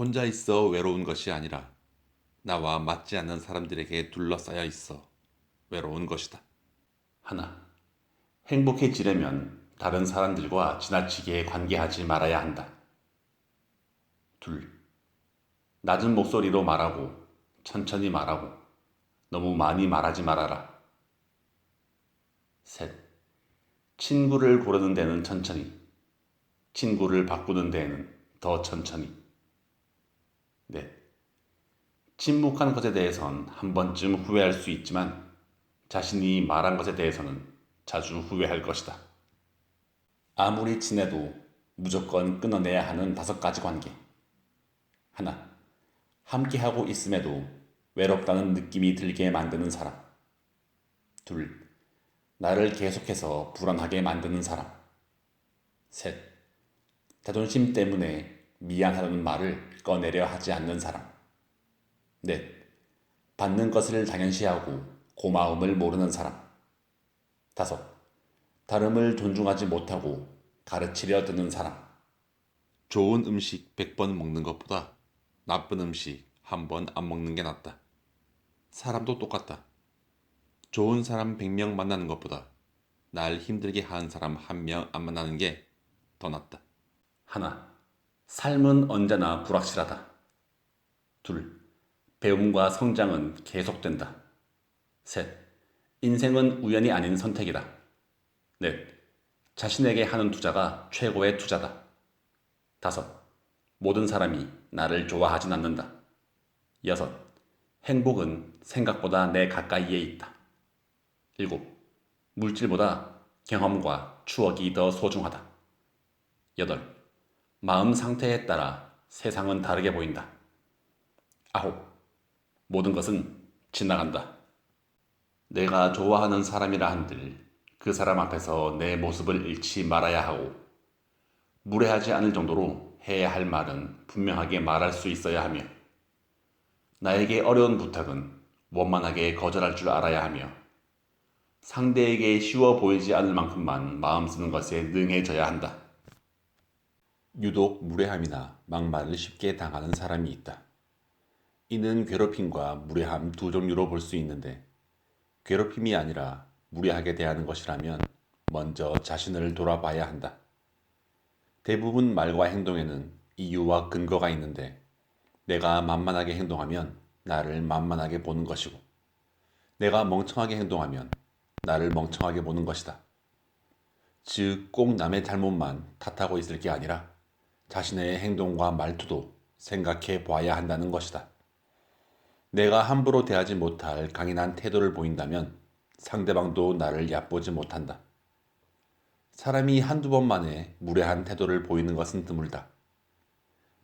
혼자 있어 외로운 것이 아니라 나와 맞지 않는 사람들에게 둘러싸여 있어 외로운 것이다. 하나, 행복해지려면 다른 사람들과 지나치게 관계하지 말아야 한다. 둘, 낮은 목소리로 말하고 천천히 말하고 너무 많이 말하지 말아라. 셋, 친구를 고르는 데는 천천히, 친구를 바꾸는 데에는 더 천천히. 넷, 침묵한 것에 대해선 한 번쯤 후회할 수 있지만 자신이 말한 것에 대해서는 자주 후회할 것이다. 아무리 친해도 무조건 끊어내야 하는 5가지 관계. 하나, 함께하고 있음에도 외롭다는 느낌이 들게 만드는 사람. 둘, 나를 계속해서 불안하게 만드는 사람. 셋, 자존심 때문에 미안하다는 말을 꺼내려 하지 않는 사람. 넷, 받는 것을 당연시하고 고마움을 모르는 사람. 다섯, 다름을 존중하지 못하고 가르치려 드는 사람. 좋은 음식 100번 먹는 것보다 나쁜 음식 한 번 안 먹는 게 낫다. 사람도 똑같다. 좋은 사람 100명 만나는 것보다 날 힘들게 하는 사람 1명 안 만나는 게 더 낫다. 하나, 삶은 언제나 불확실하다. 둘, 배움과 성장은 계속된다. 셋, 인생은 우연이 아닌 선택이다. 넷, 자신에게 하는 투자가 최고의 투자다. 다섯, 모든 사람이 나를 좋아하진 않는다. 여섯, 행복은 생각보다 내 가까이에 있다. 일곱, 물질보다 경험과 추억이 더 소중하다. 여덟, 마음 상태에 따라 세상은 다르게 보인다. 아홉, 모든 것은 지나간다. 내가 좋아하는 사람이라 한들 그 사람 앞에서 내 모습을 잃지 말아야 하고 무례하지 않을 정도로 해야 할 말은 분명하게 말할 수 있어야 하며 나에게 어려운 부탁은 원만하게 거절할 줄 알아야 하며 상대에게 쉬워 보이지 않을 만큼만 마음 쓰는 것에 능해져야 한다. 유독 무례함이나 막말을 쉽게 당하는 사람이 있다. 이는 괴롭힘과 무례함 두 종류로 볼 수 있는데 괴롭힘이 아니라 무례하게 대하는 것이라면 먼저 자신을 돌아봐야 한다. 대부분 말과 행동에는 이유와 근거가 있는데 내가 만만하게 행동하면 나를 만만하게 보는 것이고 내가 멍청하게 행동하면 나를 멍청하게 보는 것이다. 즉, 꼭 남의 잘못만 탓하고 있을 게 아니라 자신의 행동과 말투도 생각해 봐야 한다는 것이다. 내가 함부로 대하지 못할 강인한 태도를 보인다면 상대방도 나를 얕보지 못한다. 사람이 한두 번 만에 무례한 태도를 보이는 것은 드물다.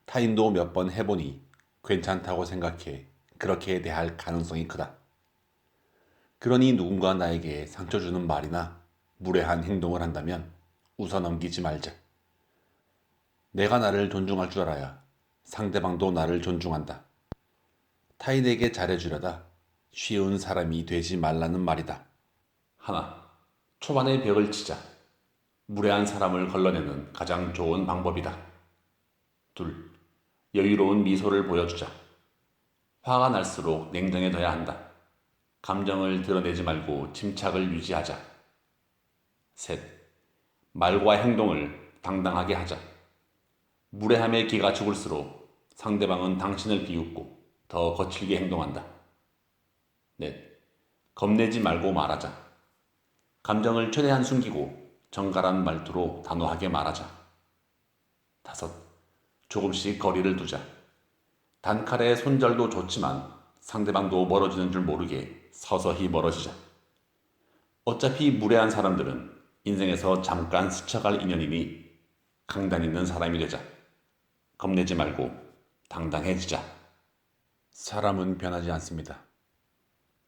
타인도 몇 번 해보니 괜찮다고 생각해 그렇게 대할 가능성이 크다. 그러니 누군가 나에게 상처 주는 말이나 무례한 행동을 한다면 웃어 넘기지 말자. 내가 나를 존중할 줄 알아야 상대방도 나를 존중한다. 타인에게 잘해주려다 쉬운 사람이 되지 말라는 말이다. 하나, 초반에 벽을 치자. 무례한 사람을 걸러내는 가장 좋은 방법이다. 둘, 여유로운 미소를 보여주자. 화가 날수록 냉정해져야 한다. 감정을 드러내지 말고 침착을 유지하자. 셋, 말과 행동을 당당하게 하자. 무례함에 기가 죽을수록 상대방은 당신을 비웃고 더 거칠게 행동한다. 넷, 겁내지 말고 말하자. 감정을 최대한 숨기고 정갈한 말투로 단호하게 말하자. 다섯, 조금씩 거리를 두자. 단칼에 손절도 좋지만 상대방도 멀어지는 줄 모르게 서서히 멀어지자. 어차피 무례한 사람들은 인생에서 잠깐 스쳐갈 인연이니 강단 있는 사람이 되자. 겁내지 말고 당당해지자. 사람은 변하지 않습니다.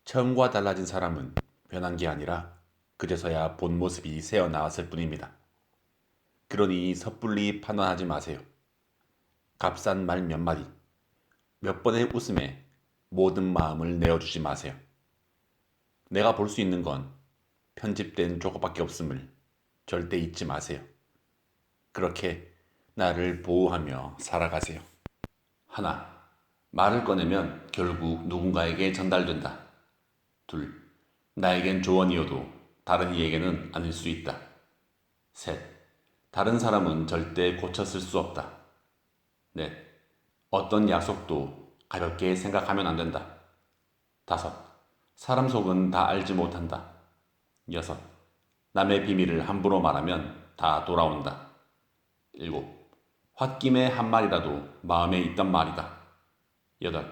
처음과 달라진 사람은 변한 게 아니라 그제서야 본 모습이 새어나왔을 뿐입니다. 그러니 섣불리 판단하지 마세요. 값싼 말 몇 마디, 몇 번의 웃음에 모든 마음을 내어주지 마세요. 내가 볼 수 있는 건 편집된 조각밖에 없음을 절대 잊지 마세요. 그렇게 나를 보호하며 살아가세요. 하나, 말을 꺼내면 결국 누군가에게 전달된다. 둘, 나에겐 조언이어도 다른 이에게는 아닐 수 있다. 셋, 다른 사람은 절대 고쳤을 수 없다. 넷, 어떤 약속도 가볍게 생각하면 안 된다. 다섯, 사람 속은 다 알지 못한다. 여섯, 남의 비밀을 함부로 말하면 다 돌아온다. 일곱, 홧김에 한 말이라도 마음에 있던 말이다. 여덟,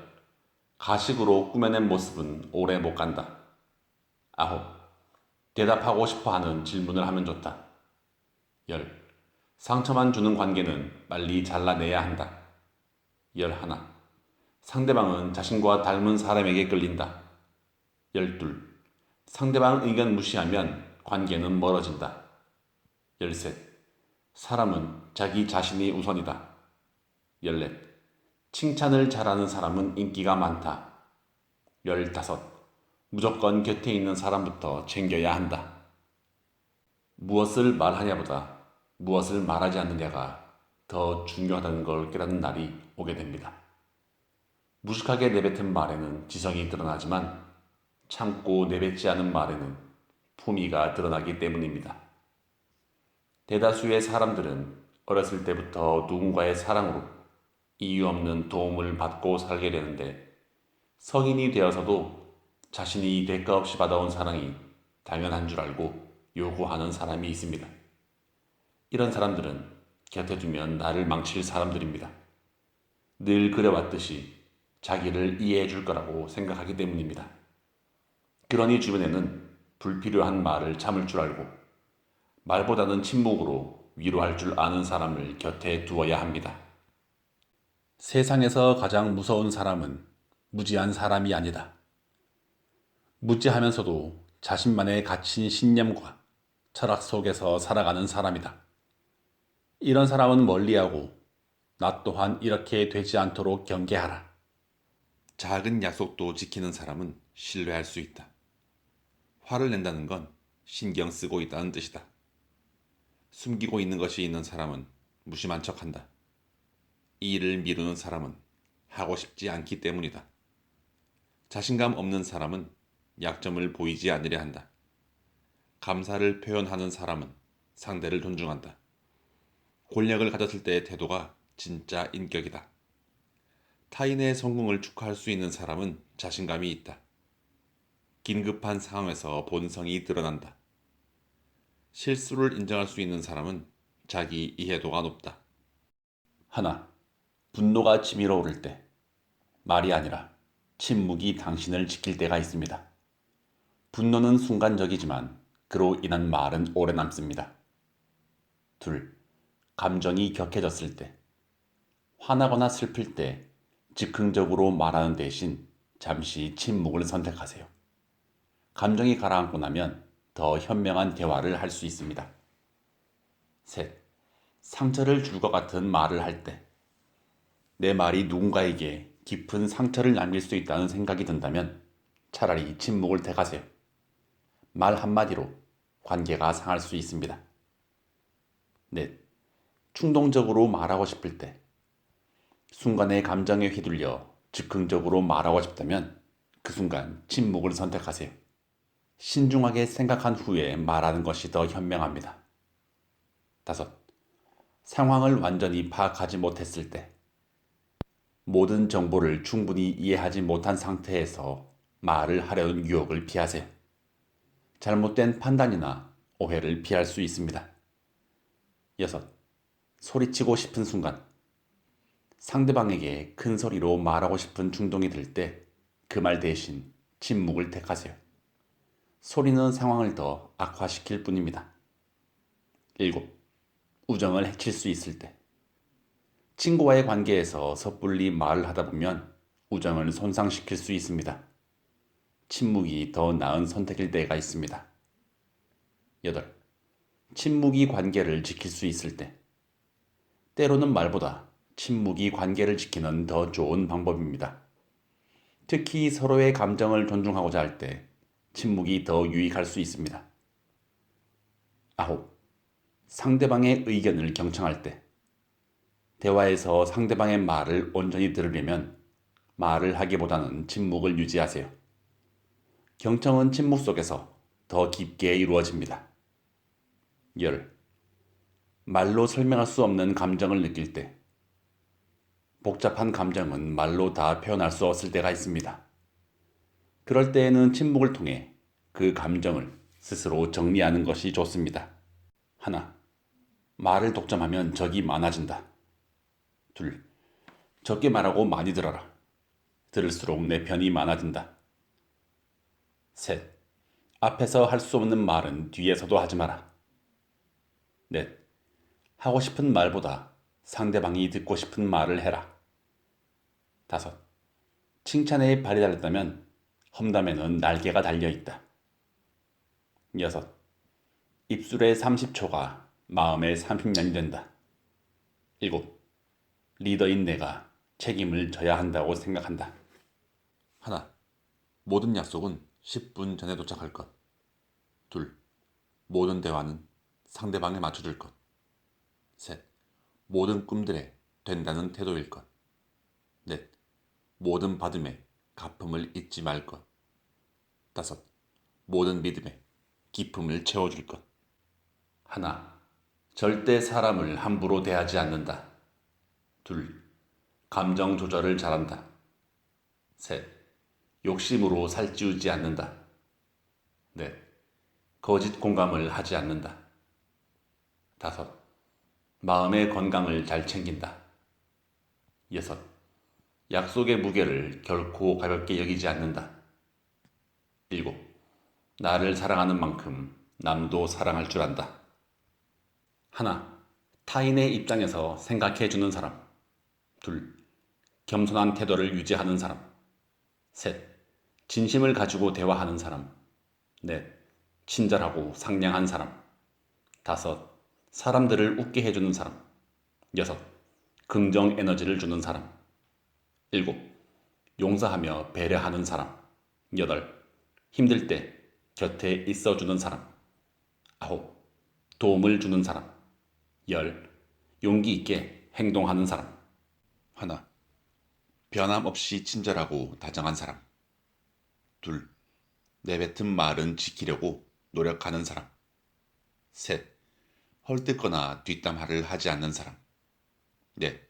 가식으로 꾸며낸 모습은 오래 못 간다. 아홉, 대답하고 싶어 하는 질문을 하면 좋다. 열, 상처만 주는 관계는 빨리 잘라내야 한다. 열하나, 상대방은 자신과 닮은 사람에게 끌린다. 열둘, 상대방 의견 무시하면 관계는 멀어진다. 열셋, 사람은 자기 자신이 우선이다. 열넷, 칭찬을 잘하는 사람은 인기가 많다. 열다섯, 무조건 곁에 있는 사람부터 챙겨야 한다. 무엇을 말하냐보다 무엇을 말하지 않느냐가 더 중요하다는 걸 깨닫는 날이 오게 됩니다. 무식하게 내뱉은 말에는 지성이 드러나지만 참고 내뱉지 않은 말에는 품위가 드러나기 때문입니다. 대다수의 사람들은 어렸을 때부터 누군가의 사랑으로 이유 없는 도움을 받고 살게 되는데 성인이 되어서도 자신이 대가 없이 받아온 사랑이 당연한 줄 알고 요구하는 사람이 있습니다. 이런 사람들은 곁에 두면 나를 망칠 사람들입니다. 늘 그래왔듯이 자기를 이해해 줄 거라고 생각하기 때문입니다. 그러니 주변에는 불필요한 말을 참을 줄 알고 말보다는 침묵으로 위로할 줄 아는 사람을 곁에 두어야 합니다. 세상에서 가장 무서운 사람은 무지한 사람이 아니다. 무지하면서도 자신만의 갇힌 신념과 철학 속에서 살아가는 사람이다. 이런 사람은 멀리하고 나 또한 이렇게 되지 않도록 경계하라. 작은 약속도 지키는 사람은 신뢰할 수 있다. 화를 낸다는 건 신경 쓰고 있다는 뜻이다. 숨기고 있는 것이 있는 사람은 무심한 척한다. 이 일을 미루는 사람은 하고 싶지 않기 때문이다. 자신감 없는 사람은 약점을 보이지 않으려 한다. 감사를 표현하는 사람은 상대를 존중한다. 권력을 가졌을 때의 태도가 진짜 인격이다. 타인의 성공을 축하할 수 있는 사람은 자신감이 있다. 긴급한 상황에서 본성이 드러난다. 실수를 인정할 수 있는 사람은 자기 이해도가 높다. 하나, 분노가 치밀어 오를 때 말이 아니라 침묵이 당신을 지킬 때가 있습니다. 분노는 순간적이지만 그로 인한 말은 오래 남습니다. 둘, 감정이 격해졌을 때 화나거나 슬플 때 즉흥적으로 말하는 대신 잠시 침묵을 선택하세요. 감정이 가라앉고 나면 더 현명한 대화를 할 수 있습니다. 셋, 상처를 줄 것 같은 말을 할 때 내 말이 누군가에게 깊은 상처를 남길 수 있다는 생각이 든다면 차라리 침묵을 택하세요. 말 한마디로 관계가 상할 수 있습니다. 넷, 충동적으로 말하고 싶을 때 순간의 감정에 휘둘려 즉흥적으로 말하고 싶다면 그 순간 침묵을 선택하세요. 신중하게 생각한 후에 말하는 것이 더 현명합니다. 다섯, 상황을 완전히 파악하지 못했을 때 모든 정보를 충분히 이해하지 못한 상태에서 말을 하려는 유혹을 피하세요. 잘못된 판단이나 오해를 피할 수 있습니다. 여섯, 소리치고 싶은 순간 상대방에게 큰 소리로 말하고 싶은 충동이 들 때 그 말 대신 침묵을 택하세요. 소리는 상황을 더 악화시킬 뿐입니다. 일곱, 우정을 해칠 수 있을 때 친구와의 관계에서 섣불리 말을 하다 보면 우정을 손상시킬 수 있습니다. 침묵이 더 나은 선택일 때가 있습니다. 8. 침묵이 관계를 지킬 수 있을 때 때로는 말보다 침묵이 관계를 지키는 더 좋은 방법입니다. 특히 서로의 감정을 존중하고자 할 때 침묵이 더 유익할 수 있습니다. 9. 상대방의 의견을 경청할 때 대화에서 상대방의 말을 온전히 들으려면 말을 하기보다는 침묵을 유지하세요. 경청은 침묵 속에서 더 깊게 이루어집니다. 말로 설명할 수 없는 감정을 느낄 때, 복잡한 감정은 말로 다 표현할 수 없을 때가 있습니다. 그럴 때에는 침묵을 통해 그 감정을 스스로 정리하는 것이 좋습니다. 하나, 말을 독점하면 적이 많아진다. 둘, 적게 말하고 많이 들어라. 들을수록 내 편이 많아진다. 셋, 앞에서 할 수 없는 말은 뒤에서도 하지 마라. 넷, 하고 싶은 말보다 상대방이 듣고 싶은 말을 해라. 다섯, 칭찬에 발이 달렸다면 험담에는 날개가 달려있다. 여섯, 입술의 30초가 마음의 30년이 된다. 일곱, 리더인 내가 책임을 져야 한다고 생각한다. 하나, 모든 약속은 10분 전에 도착할 것. 둘, 모든 대화는 상대방에 맞춰줄 것. 셋, 모든 꿈들에 된다는 태도일 것. 넷, 모든 받음에 갚음을 잊지 말 것. 다섯, 모든 믿음에 기쁨을 채워줄 것. 하나, 절대 사람을 함부로 대하지 않는다. 둘, 감정 조절을 잘한다. 셋, 욕심으로 살찌우지 않는다. 넷, 거짓 공감을 하지 않는다. 다섯, 마음의 건강을 잘 챙긴다. 여섯, 약속의 무게를 결코 가볍게 여기지 않는다. 일곱, 나를 사랑하는 만큼 남도 사랑할 줄 안다. 하나, 타인의 입장에서 생각해 주는 사람. 둘, 겸손한 태도를 유지하는 사람. 셋, 진심을 가지고 대화하는 사람. 넷, 친절하고 상냥한 사람. 다섯, 사람들을 웃게 해주는 사람. 여섯, 긍정 에너지를 주는 사람. 일곱, 용서하며 배려하는 사람. 여덟, 힘들 때 곁에 있어주는 사람. 아홉, 도움을 주는 사람. 열, 용기 있게 행동하는 사람. 하나, 변함없이 친절하고 다정한 사람. 둘, 내뱉은 말은 지키려고 노력하는 사람. 셋, 헐뜯거나 뒷담화를 하지 않는 사람. 넷,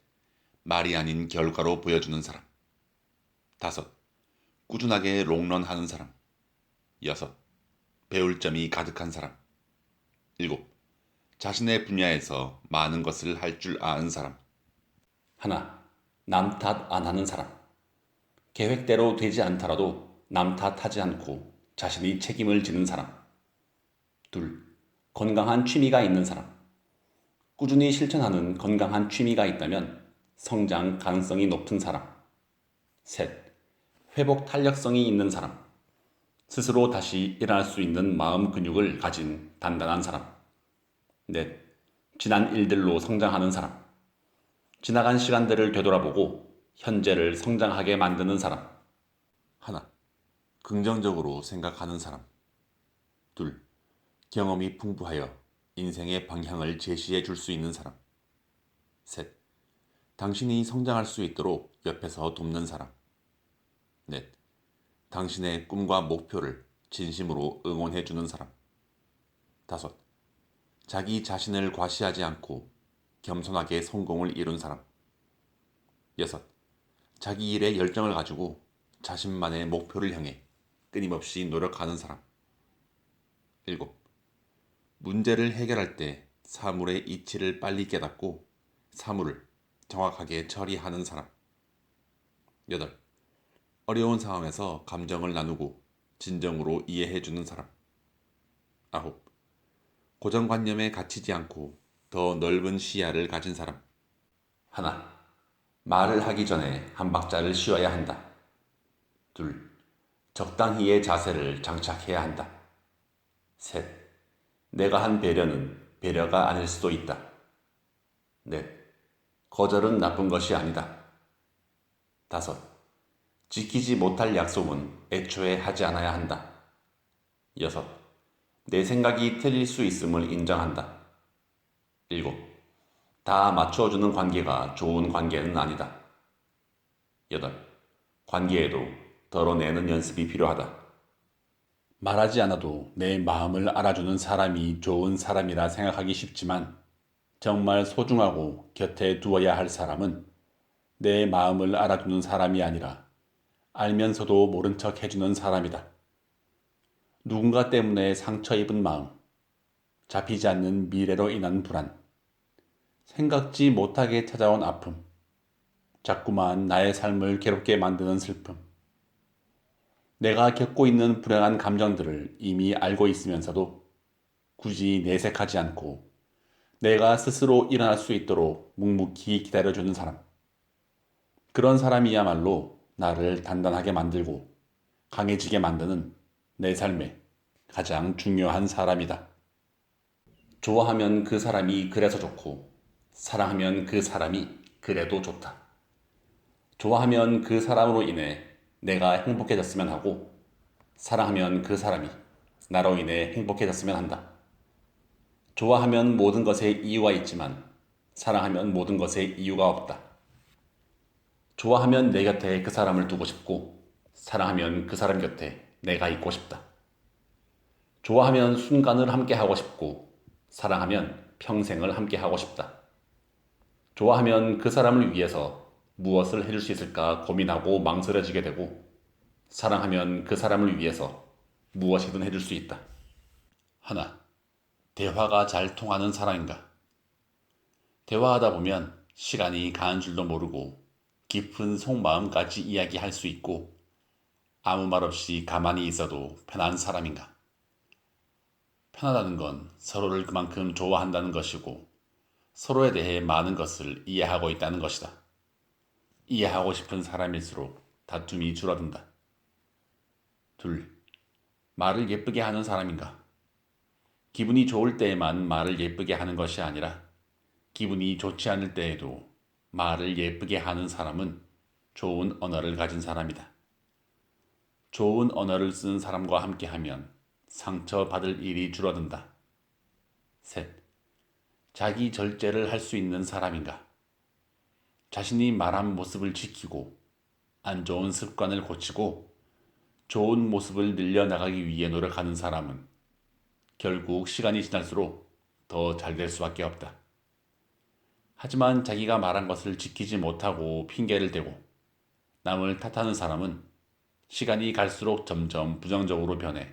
말이 아닌 결과로 보여주는 사람. 다섯, 꾸준하게 롱런하는 사람. 여섯, 배울 점이 가득한 사람. 일곱, 자신의 분야에서 많은 것을 할 줄 아는 사람. 하나, 남 탓 안 하는 사람. 계획대로 되지 않더라도 남 탓하지 않고 자신이 책임을 지는 사람. 둘, 건강한 취미가 있는 사람. 꾸준히 실천하는 건강한 취미가 있다면 성장 가능성이 높은 사람. 셋, 회복 탄력성이 있는 사람. 스스로 다시 일어날 수 있는 마음 근육을 가진 단단한 사람. 넷, 지난 일들로 성장하는 사람. 지나간 시간들을 되돌아보고 현재를 성장하게 만드는 사람. 하나, 긍정적으로 생각하는 사람. 둘, 경험이 풍부하여 인생의 방향을 제시해 줄 수 있는 사람. 셋, 당신이 성장할 수 있도록 옆에서 돕는 사람. 넷, 당신의 꿈과 목표를 진심으로 응원해 주는 사람. 다섯, 자기 자신을 과시하지 않고 겸손하게 성공을 이룬 사람. 여섯, 자기 일에 열정을 가지고 자신만의 목표를 향해 끊임없이 노력하는 사람. 일곱, 문제를 해결할 때 사물의 이치를 빨리 깨닫고 사물을 정확하게 처리하는 사람. 여덟, 어려운 상황에서 감정을 나누고 진정으로 이해해주는 사람. 아홉, 고정관념에 갇히지 않고 더 넓은 시야를 가진 사람. 하나, 말을 하기 전에 한 박자를 쉬어야 한다. 둘, 적당히의 자세를 장착해야 한다. 셋, 내가 한 배려는 배려가 아닐 수도 있다. 넷, 거절은 나쁜 것이 아니다. 다섯, 지키지 못할 약속은 애초에 하지 않아야 한다. 여섯, 내 생각이 틀릴 수 있음을 인정한다. 일곱, 다 맞춰주는 관계가 좋은 관계는 아니다. 8. 관계에도 덜어내는 연습이 필요하다. 말하지 않아도 내 마음을 알아주는 사람이 좋은 사람이라 생각하기 쉽지만 정말 소중하고 곁에 두어야 할 사람은 내 마음을 알아주는 사람이 아니라 알면서도 모른 척 해주는 사람이다. 누군가 때문에 상처 입은 마음, 잡히지 않는 미래로 인한 불안, 생각지 못하게 찾아온 아픔, 자꾸만 나의 삶을 괴롭게 만드는 슬픔. 내가 겪고 있는 불행한 감정들을 이미 알고 있으면서도 굳이 내색하지 않고 내가 스스로 일어날 수 있도록 묵묵히 기다려주는 사람. 그런 사람이야말로 나를 단단하게 만들고 강해지게 만드는 내 삶의 가장 중요한 사람이다. 좋아하면 그 사람이 그래서 좋고, 사랑하면 그 사람이 그래도 좋다. 좋아하면 그 사람으로 인해 내가 행복해졌으면 하고, 사랑하면 그 사람이 나로 인해 행복해졌으면 한다. 좋아하면 모든 것에 이유가 있지만, 사랑하면 모든 것에 이유가 없다. 좋아하면 내 곁에 그 사람을 두고 싶고, 사랑하면 그 사람 곁에 내가 있고 싶다. 좋아하면 순간을 함께 하고 싶고, 사랑하면 평생을 함께 하고 싶다. 좋아하면 그 사람을 위해서 무엇을 해줄 수 있을까 고민하고 망설여지게 되고, 사랑하면 그 사람을 위해서 무엇이든 해줄 수 있다. 하나, 대화가 잘 통하는 사람인가? 대화하다 보면 시간이 가는 줄도 모르고 깊은 속마음까지 이야기할 수 있고, 아무 말 없이 가만히 있어도 편한 사람인가? 편하다는 건 서로를 그만큼 좋아한다는 것이고, 서로에 대해 많은 것을 이해하고 있다는 것이다. 이해하고 싶은 사람일수록 다툼이 줄어든다. 둘, 말을 예쁘게 하는 사람인가? 기분이 좋을 때에만 말을 예쁘게 하는 것이 아니라 기분이 좋지 않을 때에도 말을 예쁘게 하는 사람은 좋은 언어를 가진 사람이다. 좋은 언어를 쓰는 사람과 함께하면 상처받을 일이 줄어든다. 셋, 자기 절제를 할 수 있는 사람인가? 자신이 말한 모습을 지키고 안 좋은 습관을 고치고 좋은 모습을 늘려나가기 위해 노력하는 사람은 결국 시간이 지날수록 더 잘 될 수밖에 없다. 하지만 자기가 말한 것을 지키지 못하고 핑계를 대고 남을 탓하는 사람은 시간이 갈수록 점점 부정적으로 변해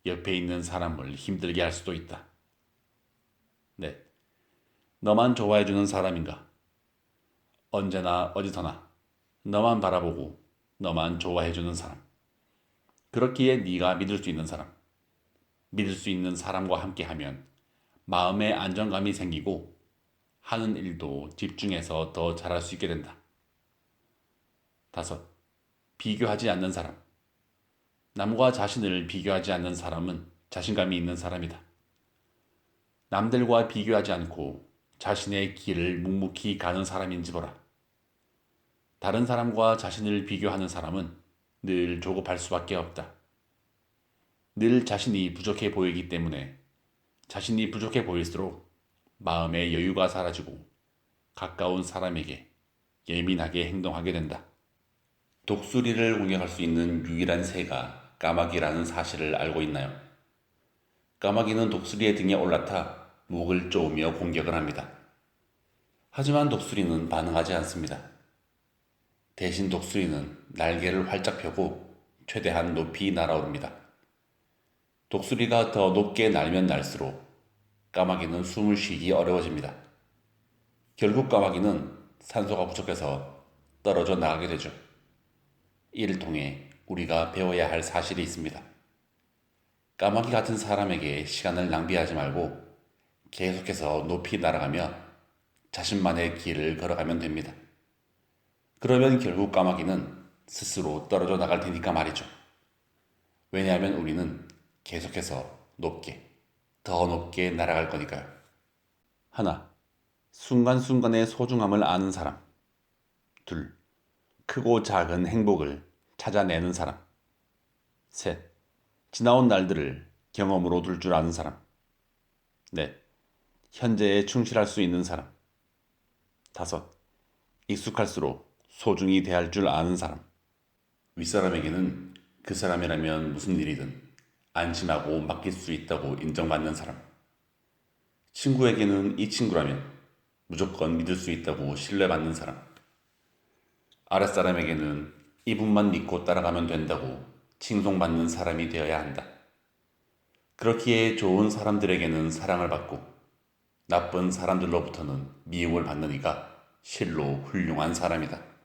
옆에 있는 사람을 힘들게 할 수도 있다. 넷, 너만 좋아해주는 사람인가? 언제나 어디서나 너만 바라보고 너만 좋아해주는 사람. 그렇기에 네가 믿을 수 있는 사람. 믿을 수 있는 사람과 함께하면 마음의 안정감이 생기고 하는 일도 집중해서 더 잘할 수 있게 된다. 다섯, 비교하지 않는 사람. 남과 자신을 비교하지 않는 사람은 자신감이 있는 사람이다. 남들과 비교하지 않고 자신의 길을 묵묵히 가는 사람인지 보라. 다른 사람과 자신을 비교하는 사람은 늘 조급할 수밖에 없다. 늘 자신이 부족해 보이기 때문에 자신이 부족해 보일수록 마음의 여유가 사라지고 가까운 사람에게 예민하게 행동하게 된다. 독수리를 공격할 수 있는 유일한 새가 까마귀라는 사실을 알고 있나요? 까마귀는 독수리의 등에 올라타 목을 쪼으며 공격을 합니다. 하지만 독수리는 반응하지 않습니다. 대신 독수리는 날개를 활짝 펴고 최대한 높이 날아오릅니다. 독수리가 더 높게 날면 날수록 까마귀는 숨을 쉬기 어려워집니다. 결국 까마귀는 산소가 부족해서 떨어져 나가게 되죠. 이를 통해 우리가 배워야 할 사실이 있습니다. 까마귀 같은 사람에게 시간을 낭비하지 말고 계속해서 높이 날아가며 자신만의 길을 걸어가면 됩니다. 그러면 결국 까마귀는 스스로 떨어져 나갈 테니까 말이죠. 왜냐하면 우리는 계속해서 높게, 더 높게 날아갈 거니까요. 하나, 순간순간의 소중함을 아는 사람. 둘, 크고 작은 행복을 찾아내는 사람. 셋, 지나온 날들을 경험으로 둘 줄 아는 사람. 넷, 현재에 충실할 수 있는 사람. 5. 익숙할수록 소중히 대할 줄 아는 사람. 윗사람에게는 그 사람이라면 무슨 일이든 안심하고 맡길 수 있다고 인정받는 사람. 친구에게는 이 친구라면 무조건 믿을 수 있다고 신뢰받는 사람. 아랫사람에게는 이분만 믿고 따라가면 된다고 칭송받는 사람이 되어야 한다. 그렇기에 좋은 사람들에게는 사랑을 받고 나쁜 사람들로부터는 미움을 받는 이가 실로 훌륭한 사람이다.